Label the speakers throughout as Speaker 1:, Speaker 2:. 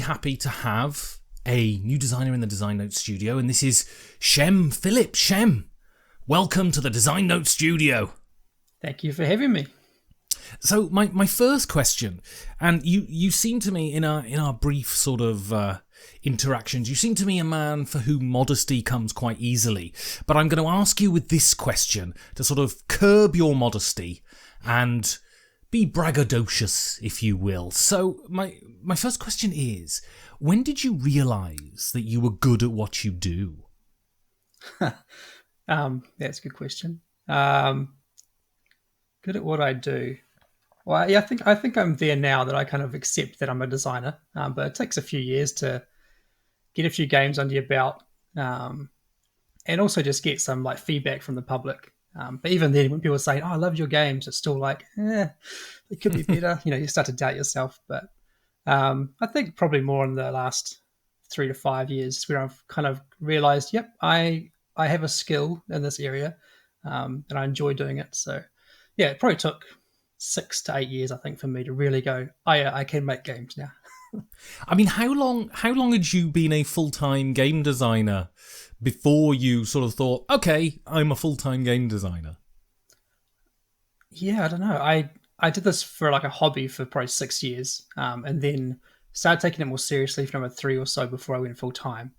Speaker 1: happy to have a new designer in the Design Note studio, and this is Shem Phillips. Shem, welcome to the Design Note studio.
Speaker 2: Thank you for having me.
Speaker 1: So my first question, and you seem to me in our brief sort of interactions, you seem to me a man for whom modesty comes quite easily. But I'm going to ask you with this question to sort of curb your modesty and be braggadocious, if you will. So my first question is, when did you realise that you were good at what you do?
Speaker 2: That's a good question. Good at what I do. Well, yeah, I think I'm there now that I kind of accept that I'm a designer, but it takes a few years to get a few games under your belt, and also just get some like feedback from the public. But even then, when people say, "Oh, I love your games," it's still like, it could be better. You start to doubt yourself. But I think probably more in the last 3 to 5 years where I've kind of realized, yep, I have a skill in this area, and I enjoy doing it. So yeah, it probably took 6 to 8 years, I think, for me to really go, oh yeah, I can make games now.
Speaker 1: I mean, how long had you been a full-time game designer before you sort of thought, okay, I'm a full-time game designer?
Speaker 2: Yeah, I don't know. I did this for like a hobby for probably 6 years, and then started taking it more seriously for number 3 or so before I went full-time.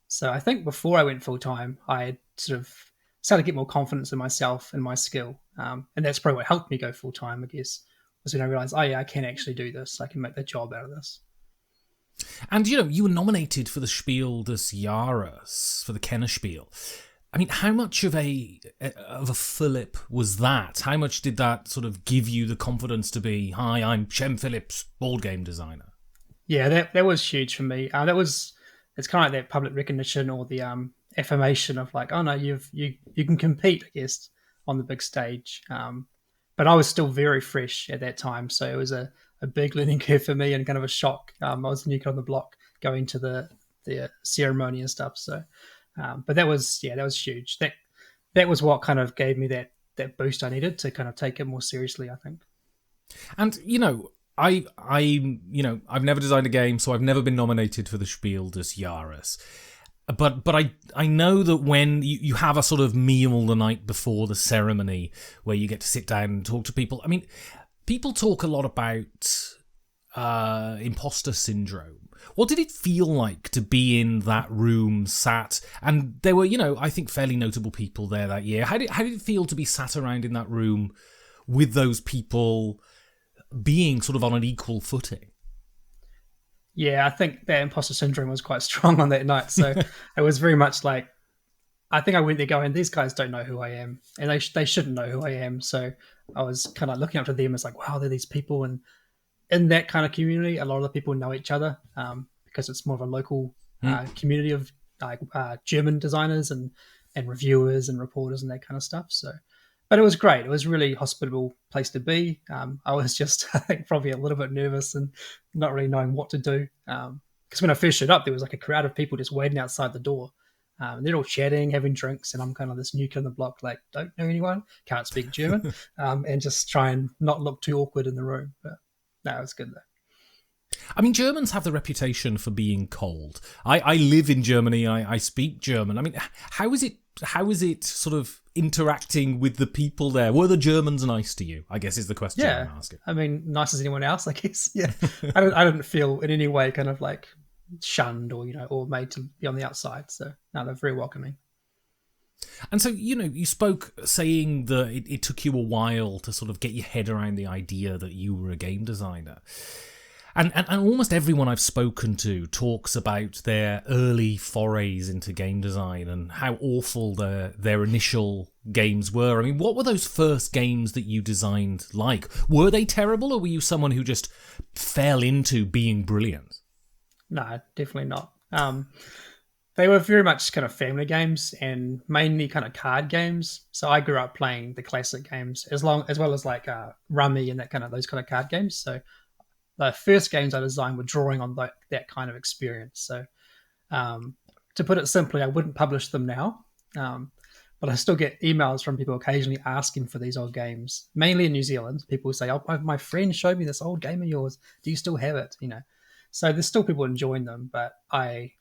Speaker 2: So I think before I went full-time, I sort of started to get more confidence in myself and my skill. And that's probably what helped me go full-time, I guess, was when I realized, oh yeah, I can actually do this. I can make a job out of this.
Speaker 1: And, you were nominated for the Shpieldus YARIS, for the Kennerspiel. I mean, how much of a fillip was that? How much did that sort of give you the confidence to be, hi, I'm Shem Phillips, board game designer?
Speaker 2: Yeah, that was huge for me. It's kind of like that public recognition or the affirmation of like, oh no, you can compete, I guess, on the big stage. But I was still very fresh at that time, so it was a big learning curve for me and kind of a shock. I was the new kid on the block going to the ceremony and stuff. So, but that was huge. That was what kind of gave me that boost I needed to kind of take it more seriously, I think.
Speaker 1: And I've never designed a game, so I've never been nominated for the Shpieldus YARIS. But I know that when you have a sort of meal the night before the ceremony where you get to sit down and talk to people, I mean, people talk a lot about imposter syndrome. What did it feel like to be in that room, sat, and there were, I think fairly notable people there that year. How did it feel to be sat around in that room with those people being sort of on an equal footing?
Speaker 2: Yeah, I think that imposter syndrome was quite strong on that night. So it was very much like, I think I went there going, these guys don't know who I am, and they shouldn't know who I am. So I was kind of looking up to them as like, wow, they're these people. And in that kind of community, a lot of the people know each other because it's more of a local community of German designers and reviewers and reporters and that kind of stuff. So, but it was great. It was a really hospitable place to be. I was just, I think, probably a little bit nervous and not really knowing what to do. Because when I first showed up, there was like a crowd of people just waiting outside the door. And they're all chatting, having drinks, and I'm kind of this new kid on the block, like, don't know anyone, can't speak German, and just try and not look too awkward in the room. But no, it was good though.
Speaker 1: I mean, Germans have the reputation for being cold. I live in Germany. I speak German. I mean, how is it sort of interacting with the people there? Were the Germans nice to you, I guess is the question I'm asking.
Speaker 2: I mean, nice as anyone else, I guess. Yeah. I didn't feel in any way kind of like shunned or made to be on the outside. So no, they're very welcoming.
Speaker 1: And so, you spoke saying that it took you a while to sort of get your head around the idea that you were a game designer. And almost everyone I've spoken to talks about their early forays into game design and how awful their initial games were. I mean, what were those first games that you designed like? Were they terrible, or were you someone who just fell into being brilliant?
Speaker 2: No, definitely not. They were very much kind of family games and mainly kind of card games. So I grew up playing the classic games as well as like Rummy and those kind of card games. So the first games I designed were drawing on that kind of experience. So to put it simply, I wouldn't publish them now, but I still get emails from people occasionally asking for these old games, mainly in New Zealand. People say, oh, my friend showed me this old game of yours. Do you still have it? So there's still people enjoying them, but I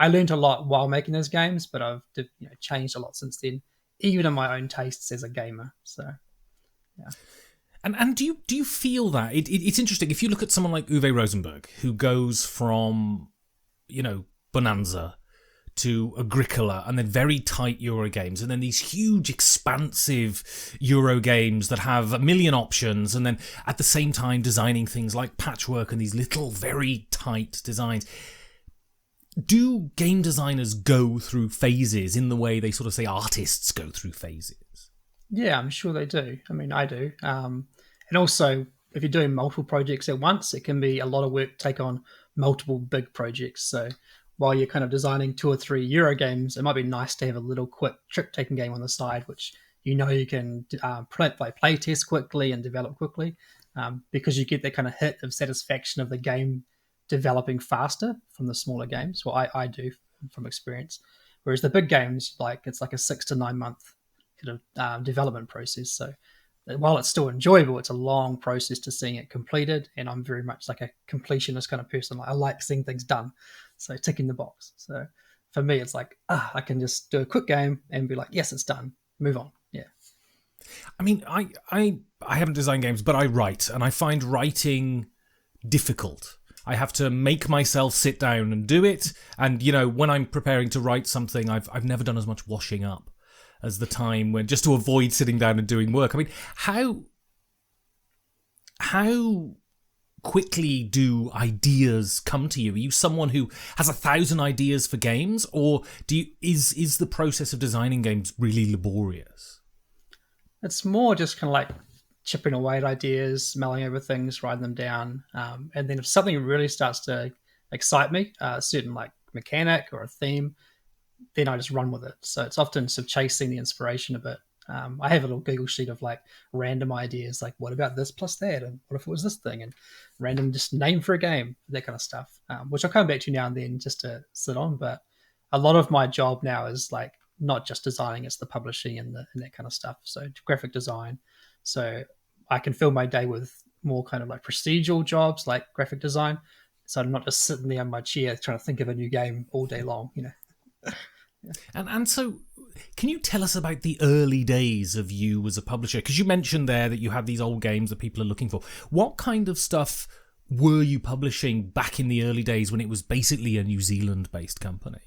Speaker 2: learned a lot while making those games, but I've changed a lot since then, even in my own tastes as a gamer. So yeah.
Speaker 1: And do you feel that it's interesting if you look at someone like Uwe Rosenberg, who goes from Bonanza to Agricola and then very tight Euro games and then these huge expansive Euro games that have a million options, and then at the same time designing things like Patchwork and these little very tight designs. Do game designers go through phases in the way they sort of say artists go through phases?
Speaker 2: Yeah, I'm sure they do. I mean, I do. And also, if you're doing multiple projects at once, it can be a lot of work to take on multiple big projects. So while you're kind of designing 2 or 3 Euro games, it might be nice to have a little quick trick-taking game on the side, which you can play test quickly and develop quickly, because you get that kind of hit of satisfaction of the game developing faster from the smaller games. Well, I do from experience. Whereas the big games, it's like a 6 to 9 month kind of development process. So while it's still enjoyable, it's a long process to seeing it completed. And I'm very much like a completionist kind of person. I like seeing things done. So ticking the box. So for me, it's like, I can just do a quick game and be like, yes, it's done. Move on. Yeah.
Speaker 1: I mean, I haven't designed games, but I write, and I find writing difficult. I have to make myself sit down and do it. And, when I'm preparing to write something, I've never done as much washing up as the time when, just to avoid sitting down and doing work. I mean, how quickly do ideas come to you? Are you someone who has 1,000 ideas for games, or is the process of designing games really laborious?
Speaker 2: It's more just kind of like chipping away at ideas, mulling over things, writing them down, and then if something really starts to excite me, a certain like mechanic or a theme, then I just run with it. So it's often sort of chasing the inspiration a bit. I have a little Google sheet of like random ideas, like what about this plus that, and what if it was this thing, and random just name for a game, that kind of stuff, which I'll come back to now and then just to sit on. But a lot of my job now is like not just designing, it's the publishing and that kind of stuff. So graphic design. So I can fill my day with more kind of like procedural jobs like graphic design. So I'm not just sitting there on my chair trying to think of a new game all day long, Yeah.
Speaker 1: And so, can you tell us about the early days of you as a publisher? Because you mentioned there that you have these old games that people are looking for. What kind of stuff were you publishing back in the early days when it was basically a New Zealand-based company?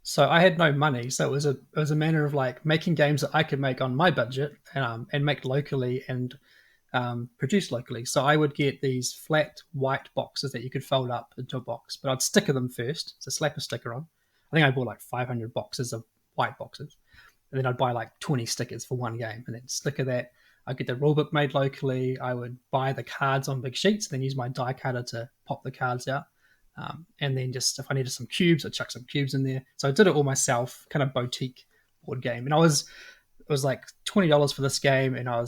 Speaker 2: So I had no money, so it was a manner of like making games that I could make on my budget, and make locally and produce locally. So I would get these flat white boxes that you could fold up into a box, but I'd sticker them first, so slap a sticker on. I think I bought like 500 boxes of white boxes, and then I'd buy like 20 stickers for one game, and then sticker that. I'd get the rulebook made locally. I would buy the cards on big sheets, then use my die cutter to pop the cards out. And then just if I needed some cubes, I'd chuck some cubes in there. So I did it all myself, kind of boutique board game. And it was like $20 for this game, and I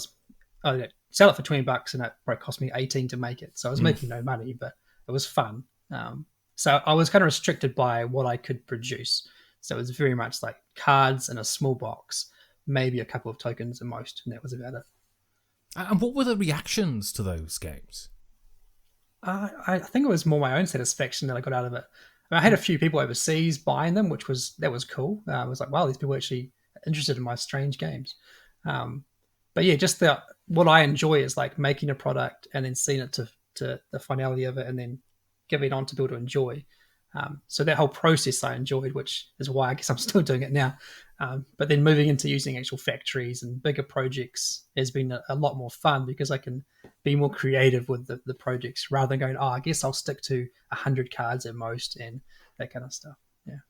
Speaker 2: sell it for $20, and it probably cost me 18 to make it. So I was making no money, but it was fun. So I was kind of restricted by what I could produce. So it was very much like cards in a small box, maybe a couple of tokens at most, and that was about it.
Speaker 1: And what were the reactions to those games?
Speaker 2: I think it was more my own satisfaction that I got out of it. I had a few people overseas buying them, that was cool. I was like, wow, these people are actually interested in my strange games. But yeah, just what I enjoy is like making a product and then seeing it to the finality of it, and then giving it on to people to enjoy. So that whole process I enjoyed, which is why I guess I'm still doing it now. But then moving into using actual factories and bigger projects has been a lot more fun, because I can be more creative with the projects rather than going, I guess I'll stick to 100 cards at most and that kind of stuff. Yeah.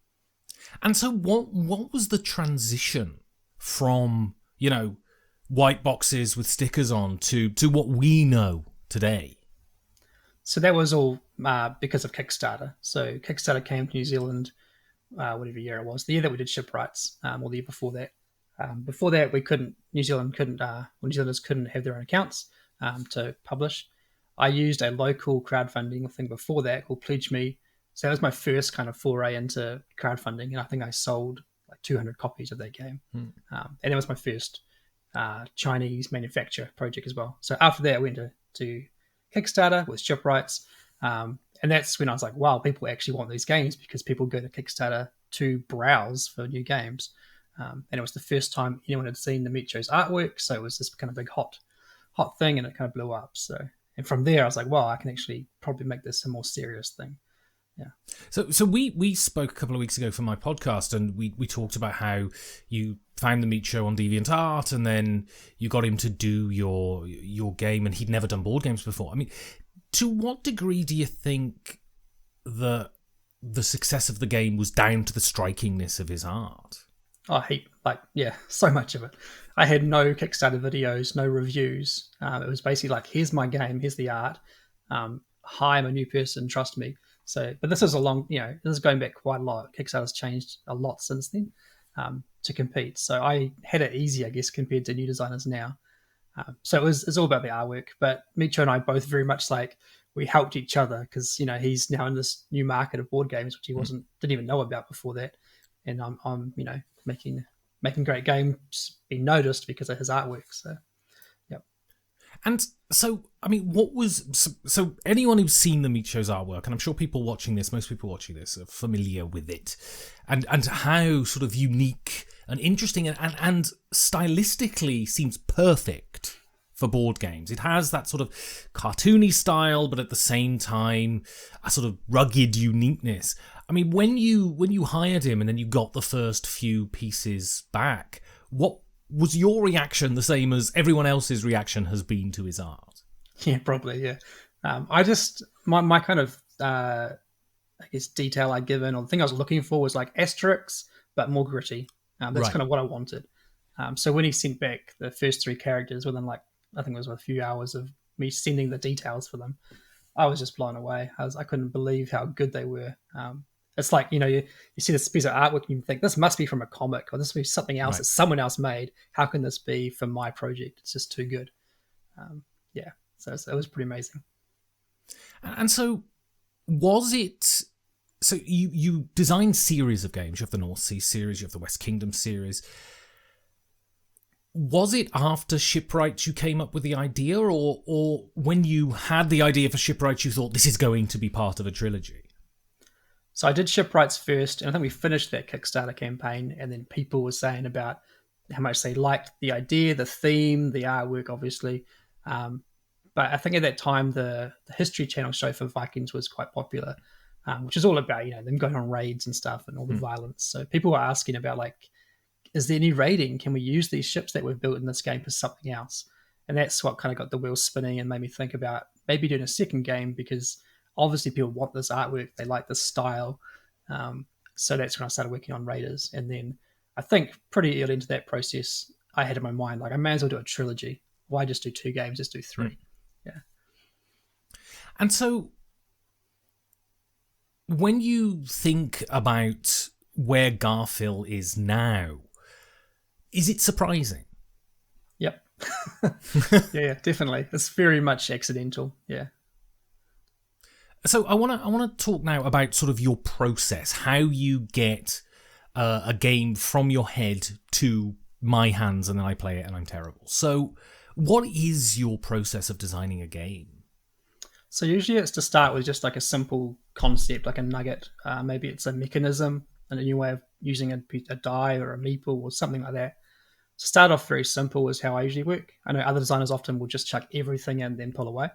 Speaker 1: And so what was the transition from, white boxes with stickers on to what we know today?
Speaker 2: So that was all because of Kickstarter. So Kickstarter came to New Zealand, whatever year it was, the year that we did Shipwrights, or the year before that. Before that, New Zealanders couldn't have their own accounts to publish. I used a local crowdfunding thing before that called Pledge Me. So that was my first kind of foray into crowdfunding, and I think I sold like 200 copies of that game. And it was my first Chinese manufacturer project as well. So after that, I went to Kickstarter with Shipwrights. And that's when I was like, wow, people actually want these games because people go to Kickstarter to browse for new games. And it was the first time anyone had seen the Micho's artwork, so it was this kind of big hot thing, and it kind of blew up. So, and from there, I was like, wow, I can actually probably make this a more serious thing. Yeah.
Speaker 1: So we spoke a couple of weeks ago for my podcast, and we talked about how you found the Micho on DeviantArt, and then you got him to do your game, and he'd never done board games before. I mean, to what degree do you think the success of the game was down to the strikingness of his art?
Speaker 2: Oh, so much of it. I had no Kickstarter videos, no reviews. It was basically like, here's my game, here's the art. Hi, I'm a new person, trust me. So, but this is this is going back quite a lot. Kickstarter's changed a lot since then to compete. So I had it easy, I guess, compared to new designers now. So it's all about the artwork. But Micho and I both very much we helped each other because he's now in this new market of board games, which he didn't even know about before that. And I'm making great games be noticed because of his artwork. So, yep.
Speaker 1: And so, I mean, so anyone who's seen the Micho's artwork, and I'm sure most people watching this are familiar with it, and how sort of unique and interesting and stylistically seems perfect for board games. It has that sort of cartoony style, but at the same time, a sort of rugged uniqueness. I mean, when you hired him and then you got the first few pieces back, what was your reaction the same as everyone else's reaction has been to his art?
Speaker 2: Yeah, probably, yeah. I just, my kind of, I guess, detail I'd given, or the thing I was looking for was like asterisks, but more gritty. That's kind of what I wanted. So when he sent back the first 3 characters within I think it was a few hours of me sending the details for them, I was just blown away. I couldn't believe how good they were. It's like, you see this piece of artwork and you think, this must be from a comic, or this must be something else that someone else made. How can this be for my project? It's just too good. So it was pretty amazing.
Speaker 1: And so was it... So you designed series of games. You have the North Sea series, you have the West Kingdom series. Was it after Shipwrights you came up with the idea, or when you had the idea for Shipwrights you thought this is going to be part of a trilogy?
Speaker 2: So I did Shipwrights first, and I think we finished that Kickstarter campaign, and then people were saying about how much they liked the idea, the theme, the artwork, obviously. But I think at that time, the History Channel show for Vikings was quite popular, which is all about, them going on raids and stuff and all the violence. So people were asking about, is there any raiding? Can we use these ships that we've built in this game for something else? And that's what kind of got the wheels spinning and made me think about maybe doing a second game, because obviously people want this artwork, they like this style. So that's when I started working on Raiders. And then I think pretty early into that process, I had in my mind, I may as well do a trilogy. Why just do 2 games? Just do 3. Yeah.
Speaker 1: And so when you think about where Garphill is now, is it surprising?
Speaker 2: Yep. yeah, definitely. It's very much accidental. Yeah.
Speaker 1: So I want to talk now about sort of your process, how you get a game from your head to my hands, and then I play it and I'm terrible. So what is your process of designing a game?
Speaker 2: So usually it's to start with just a simple concept, like a nugget. Maybe it's a mechanism, and a new way of using a die or a meeple or something like that. To start off very simple is how I usually work. I know other designers often will just chuck everything in and then pull away.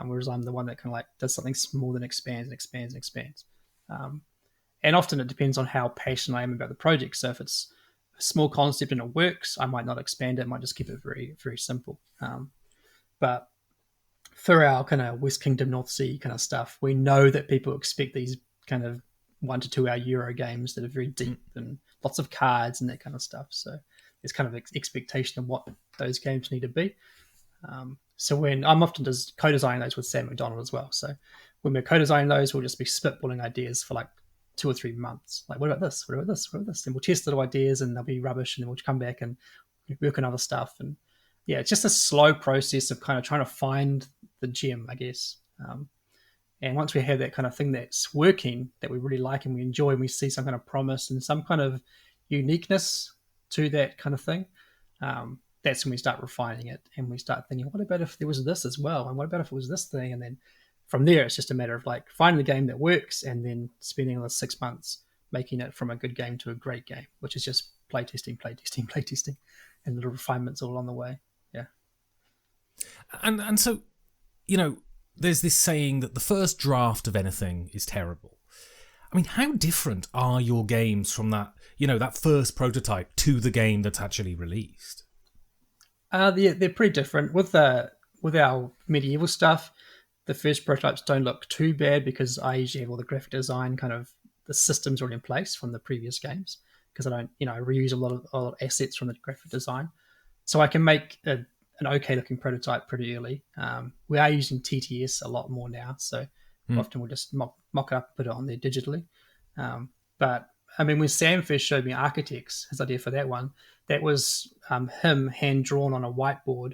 Speaker 2: Whereas I'm the one that kind of does something small, then expands and expands and expands. And often it depends on how passionate I am about the project. So if it's a small concept and it works, I might not expand it. I might just keep it very, very simple. But for our kind of West Kingdom, North Sea kind of stuff, we know that people expect these kind of 1 to 2 hour Euro games that are very deep and lots of cards and that kind of stuff. So there's kind of expectation of what those games need to be. So when I'm often just co-designing those with Sam McDonald as well. So when we're co-designing those, we'll just be spitballing ideas for 2 or 3 months. What about this? What about this? What about this? And we'll test little ideas and they'll be rubbish, and then we'll come back and work on other stuff. And yeah, it's just a slow process of kind of trying to find the gem, I guess. And once we have that kind of thing that's working, that we really like and we enjoy, and we see some kind of promise and some kind of uniqueness to that kind of thing, that's when we start refining it, and we start thinking, what about if there was this as well? And what about if it was this thing? And then from there, it's just a matter of like finding the game that works and then spending the 6 months making it from a good game to a great game, which is just playtesting, playtesting, playtesting, and little refinements all along the way. Yeah.
Speaker 1: And so, there's this saying that the first draft of anything is terrible. I mean, how different are your games from that, that first prototype to the game that's actually released?
Speaker 2: They're pretty different. With our medieval stuff, the first prototypes don't look too bad because I usually have all the graphic design the systems already in place from the previous games, because I don't, reuse a lot of assets from the graphic design. So I can make an okay looking prototype pretty early. We are using TTS a lot more now, so often we'll just mock it up, put it on there digitally. But I mean, when Sam first showed me Architects, his idea for that one, that was him hand drawn on a whiteboard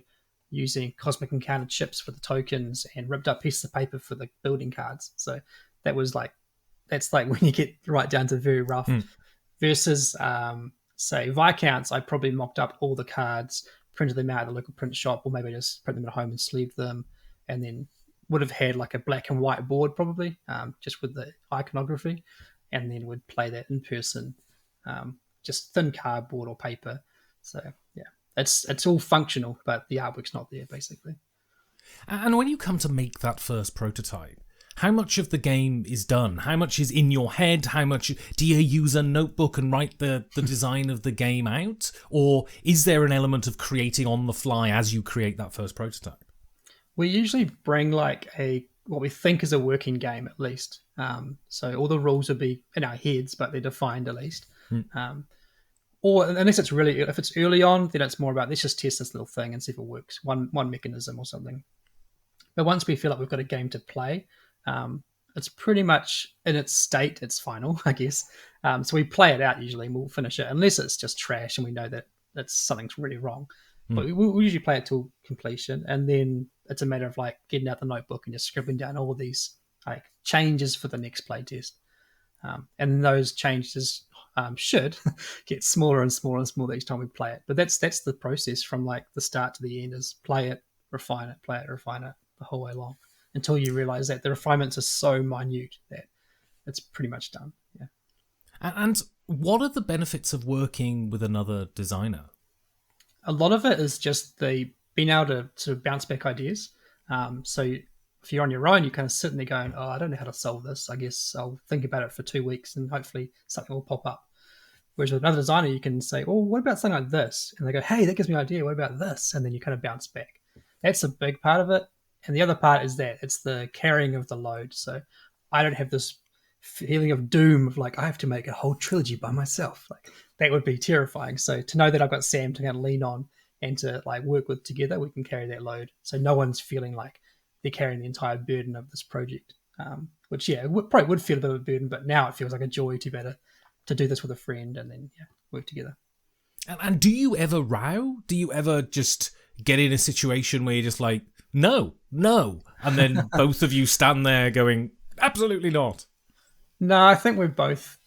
Speaker 2: using Cosmic Encounter chips for the tokens and ripped up pieces of paper for the building cards. So that's like when you get right down to very rough. Versus, say, Viscounts, I probably mocked up all the cards, printed them out at the local print shop, or maybe just print them at home and sleeved them, and then would have had like a black and white board probably, just with the iconography, and then would play that in person, just thin cardboard or paper. So yeah, it's all functional, but the artwork's not there basically.
Speaker 1: And when you come to make that first prototype, how much of the game is done? How much is in your head? How much do you use a notebook and write the design of the game out? Or is there an element of creating on the fly as you create that first prototype?
Speaker 2: We usually bring like what we think is a working game at least. So all the rules would be in our heads, but they're defined at least. Or unless if it's early on, then it's more about let's just test this little thing and see if it works. One mechanism or something. But once we feel like we've got a game to play, it's pretty much in its state, it's final, I guess. So we play it out usually and we'll finish it, unless it's just trash and we know that something's really wrong. But we usually play it till completion, and then it's a matter of like getting out the notebook and just scribbling down all these like changes for the next playtest. And those changes should get smaller and smaller and smaller each time we play it. But that's the process from like the start to the end, is play it, refine it, the whole way along, until you realize that the refinements are so minute that it's pretty much done. Yeah.
Speaker 1: And what are the benefits of working with another designer?
Speaker 2: A lot of it is just being able to sort of bounce back ideas. So if you're on your own, you're kind of sitting there going, oh, I don't know how to solve this. I guess I'll think about it for 2 weeks and hopefully something will pop up. Whereas with another designer, you can say, oh, what about something like this? And they go, hey, that gives me an idea. What about this? And then you kind of bounce back. That's a big part of it. And the other part is that it's the carrying of the load. So I don't have this feeling of doom of like, I have to make a whole trilogy by myself. Like that would be terrifying. So to know that I've got Sam to kind of lean on and to like work with together, we can carry that load. So no one's feeling like they're carrying the entire burden of this project, which probably would feel a bit of a burden, but now it feels like a joy to better to do this with a friend and then work together.
Speaker 1: And do you ever row? Do you ever just get in a situation where you're just like, no, and then both of you stand there going, absolutely not?
Speaker 2: No, I think we're both.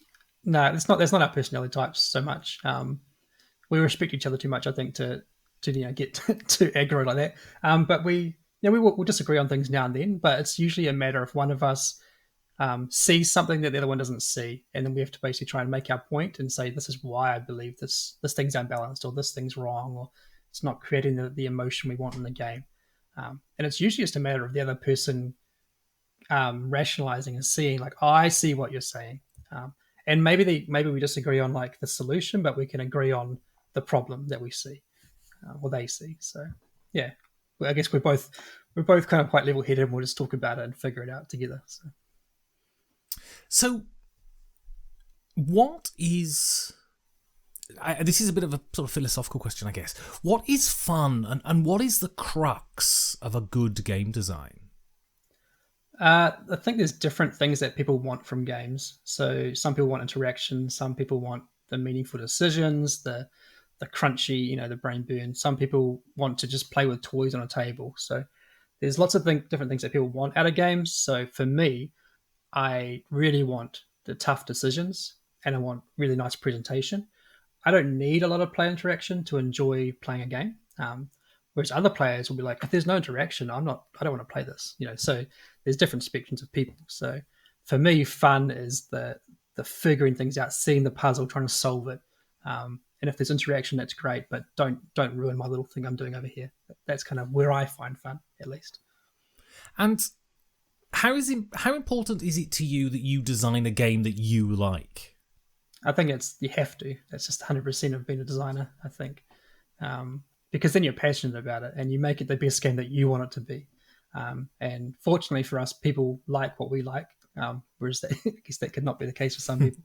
Speaker 2: No, that's not our personality types so much. We respect each other too much, I think, to get too aggro like that. But we'll disagree on things now and then. But it's usually a matter of one of us sees something that the other one doesn't see, and then we have to basically try and make our point and say, this is why I believe this thing's unbalanced, or this thing's wrong, or it's not creating the emotion we want in the game. And it's usually just a matter of the other person rationalizing and seeing like, oh, I see what you're saying, and maybe we disagree on like the solution, but we can agree on the problem that we see or they see. So yeah, I guess we're both kind of quite level-headed, and we'll just talk about it and figure it out together.
Speaker 1: So what is... this is a bit of a sort of philosophical question, I guess. What is fun, and what is the crux of a good game design?
Speaker 2: I think there's different things that people want from games. So some people want interaction, some people want the meaningful decisions, the crunchy, the brain burn. Some people want to just play with toys on a table. So there's lots of different things that people want out of games. So for me, I really want the tough decisions, and I want really nice presentation. I don't need a lot of player interaction to enjoy playing a game. Whereas other players will be like, if there's no interaction, I don't want to play this. So there's different spectrums of people. So for me, fun is the figuring things out, seeing the puzzle, trying to solve it. And if there's interaction, that's great, but don't ruin my little thing I'm doing over here. That's kind of where I find fun, at least.
Speaker 1: And how important is it to you that you design a game that you like?
Speaker 2: I think you have to. That's just 100% of being a designer, I think. Because then you're passionate about it and you make it the best game that you want it to be. And fortunately for us, people like what we like, whereas I guess that could not be the case for some people.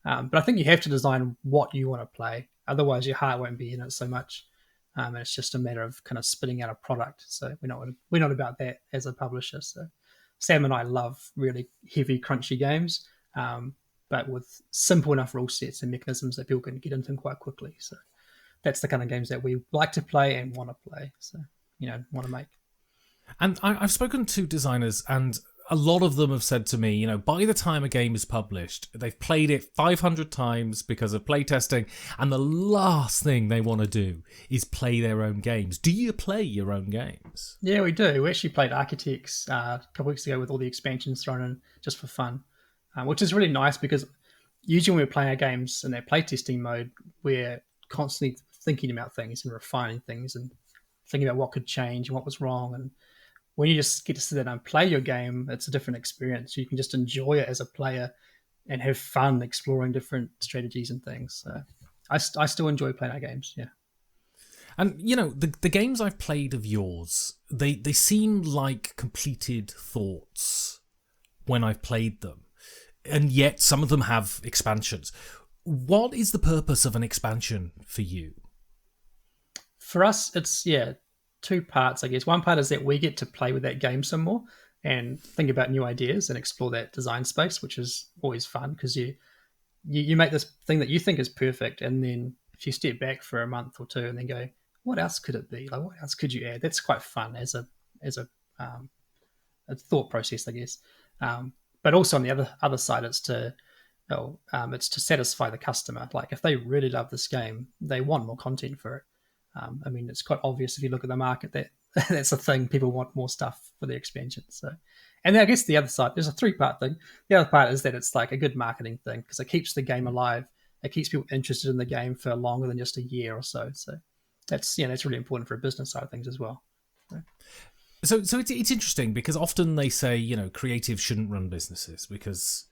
Speaker 2: But I think you have to design what you want to play. Otherwise, your heart won't be in it so much. And it's just a matter of kind of spitting out a product. So we're not about that as a publisher. So Sam and I love really heavy, crunchy games, but with simple enough rule sets and mechanisms that people can get into them quite quickly. So that's the kind of games that we like to play and want to play. So, want to make.
Speaker 1: And I've spoken to designers, and a lot of them have said to me, by the time a game is published, they've played it 500 times because of playtesting, and the last thing they want to do is play their own games. Do you play your own games?
Speaker 2: Yeah, we do. We actually played Architects a couple weeks ago with all the expansions thrown in just for fun, which is really nice because usually when we're playing our games in that playtesting mode, we're constantly thinking about things and refining things and thinking about what could change and what was wrong. And when you just get to sit down and play your game, it's a different experience. You can just enjoy it as a player and have fun exploring different strategies and things. So I still enjoy playing our games, yeah.
Speaker 1: And, the games I've played of yours, they seem like completed thoughts when I've played them. And yet some of them have expansions. What is the purpose of an expansion for you?
Speaker 2: For us, it's, two parts, I guess. One part is that we get to play with that game some more and think about new ideas and explore that design space, which is always fun because you make this thing that you think is perfect, and then if you step back for a month or two and then go, what else could it be? Like, what else could you add? That's quite fun as a thought process, I guess. But also on the other side, it's to satisfy the customer. Like if they really love this game, they want more content for it. It's quite obvious if you look at the market that that's a thing. People want more stuff for their expansion. So, and then I guess the other side, there's a 3-part thing. The other part is that it's like a good marketing thing because it keeps the game alive. It keeps people interested in the game for longer than just a year or so. So that's really important for a business side of things as well.
Speaker 1: So it's interesting because often they say, creatives shouldn't run businesses because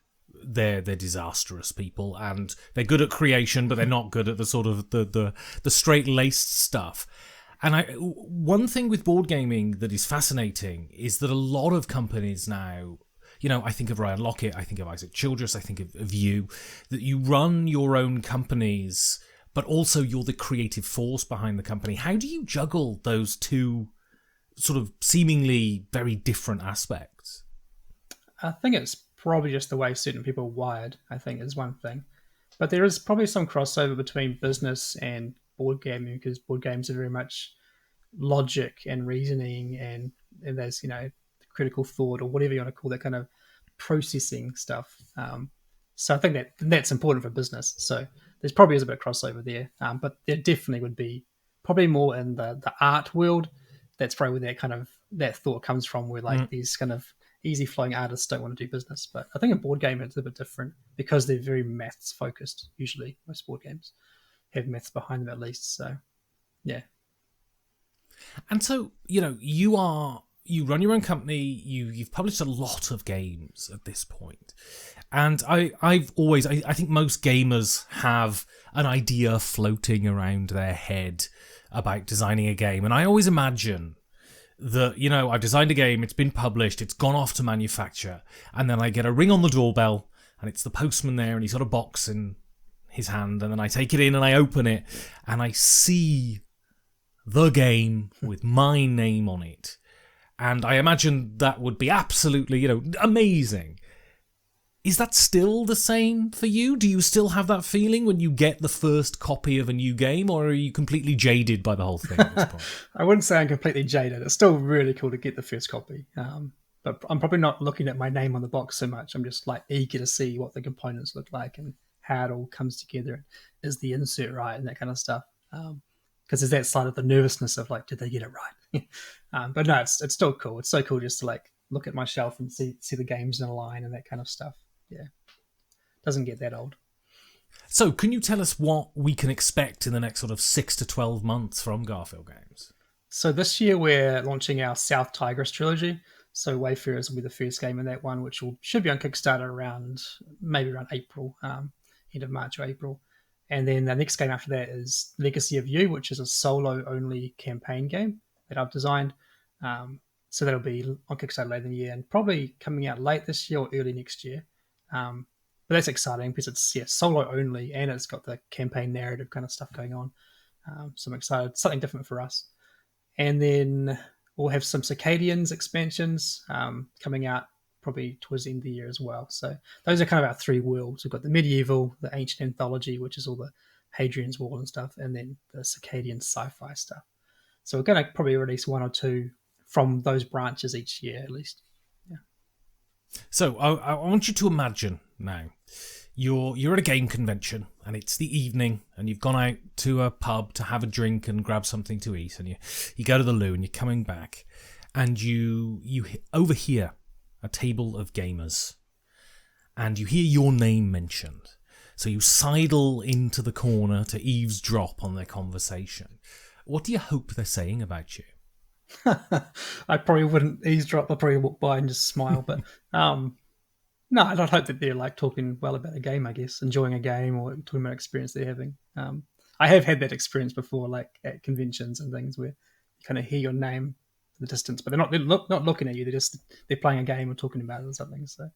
Speaker 1: they're disastrous people and they're good at creation, but they're not good at the sort of the straight-laced stuff. And one thing with board gaming that is fascinating is that a lot of companies now, I think of Ryan Lockett, I think of Isaac Childress, I think of you, that you run your own companies, but also you're the creative force behind the company. How do you juggle those two sort of seemingly very different aspects?
Speaker 2: I think it's probably just the way certain people are wired, I think, is one thing. But there is probably some crossover between business and board gaming because board games are very much logic and reasoning and there's, critical thought or whatever you want to call that kind of processing stuff. So I think that's important for business. So there's probably is a bit of crossover there. But there definitely would be probably more in the art world. That's probably where that thought comes from where these kind of easy flowing artists don't want to do business. But I think in board game it's a bit different because they're very maths focused. Usually most board games have maths behind them at least. So yeah.
Speaker 1: And so, you run your own company, you've published a lot of games at this point. And I think most gamers have an idea floating around their head about designing a game. And I always imagine that, I've designed a game, it's been published, it's gone off to manufacture, and then I get a ring on the doorbell, and it's the postman there, and he's got a box in his hand, and then I take it in and I open it, and I see the game with my name on it. And I imagine that would be absolutely, amazing. Is that still the same for you? Do you still have that feeling when you get the first copy of a new game, or are you completely jaded by the whole thing at this point?
Speaker 2: I wouldn't say I'm completely jaded. It's still really cool to get the first copy. But I'm probably not looking at my name on the box so much. I'm just eager to see what the components look like and how it all comes together. Is the insert right and that kind of stuff? Because there's that side of the nervousness of did they get it right? But no, it's still cool. It's so cool just to look at my shelf and see the games in a line and that kind of stuff. Yeah, doesn't get that old.
Speaker 1: So, can you tell us what we can expect in the next sort of 6 to 12 months from Garfield Games?
Speaker 2: So this year we're launching our South Tigris trilogy. So Wayfarers will be the first game in that one, which should be on Kickstarter maybe around April, end of March or April. And then the next game after that is Legacy of You, which is a solo-only campaign game that I've designed. So that'll be on Kickstarter later in the year and probably coming out late this year or early next year. But that's exciting because it's solo only and it's got the campaign narrative kind of stuff going on. So I'm excited. Something different for us. And then we'll have some Circadians expansions coming out probably towards the end of the year as well. So those are kind of our three worlds. We've got the medieval, the ancient anthology, which is all the Hadrian's Wall and stuff, and then the Circadian sci-fi stuff. So we're going to probably release one or two from those branches each year at least. Yeah.
Speaker 1: So I want you to imagine now you're at a game convention and it's the evening and you've gone out to a pub to have a drink and grab something to eat, and you go to the loo and you're coming back and you overhear a table of gamers and you hear your name mentioned. So you sidle into the corner to eavesdrop on their conversation. What do you hope they're saying about you?
Speaker 2: I probably wouldn't eavesdrop. I'd probably walk by and just smile. But no, I don't hope that they're like talking well about a game, I guess, enjoying a game or talking about experience they're having. I have had that experience before, like at conventions and things where you kind of hear your name in the distance, but they're not looking at you. They're playing a game or talking about it or something. So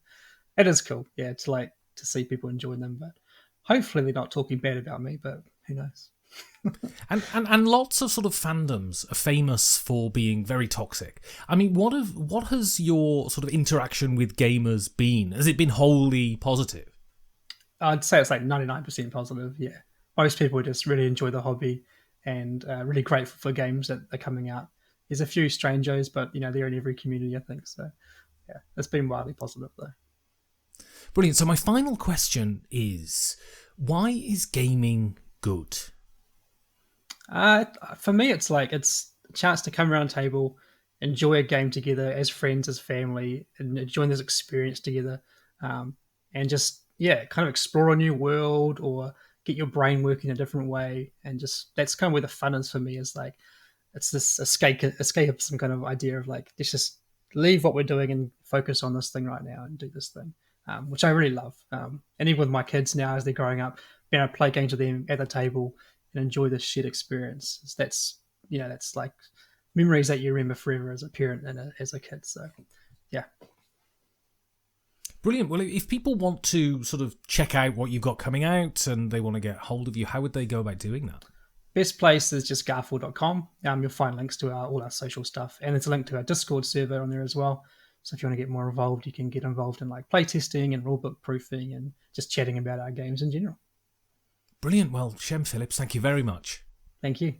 Speaker 2: it is cool, yeah, to see people enjoying them. But hopefully they're not talking bad about me. But who knows?
Speaker 1: and lots of sort of fandoms are famous for being very toxic. I mean, what has your sort of interaction with gamers been? Has it been wholly positive?
Speaker 2: I'd say it's like 99% positive. Yeah, most people just really enjoy the hobby and really grateful for games that are coming out. There's a few strangers, but they're in every community, I think. So yeah, it's been wildly positive though.
Speaker 1: Brilliant. So my final question is, why is gaming good?
Speaker 2: For me, it's a chance to come around a table, enjoy a game together as friends, as family, and enjoy this experience together, and just kind of explore a new world or get your brain working a different way, and just that's kind of where the fun is for me. Is like it's this escapism kind of idea of like let's just leave what we're doing and focus on this thing right now and do this thing, which I really love. And even with my kids now as they're growing up, being able to play games with them at the table and enjoy this shared experience. That's like memories that you remember forever as a parent and as a kid. So, yeah.
Speaker 1: Brilliant. Well, if people want to sort of check out what you've got coming out and they want to get hold of you, how would they go about doing that?
Speaker 2: Best place is just garfield.com. You'll find links to all our social stuff, and there's a link to our Discord server on there as well. So if you want to get more involved, you can get involved in like playtesting and rulebook proofing and just chatting about our games in general.
Speaker 1: Brilliant. Well, Shem Phillips, thank you very much.
Speaker 2: Thank you.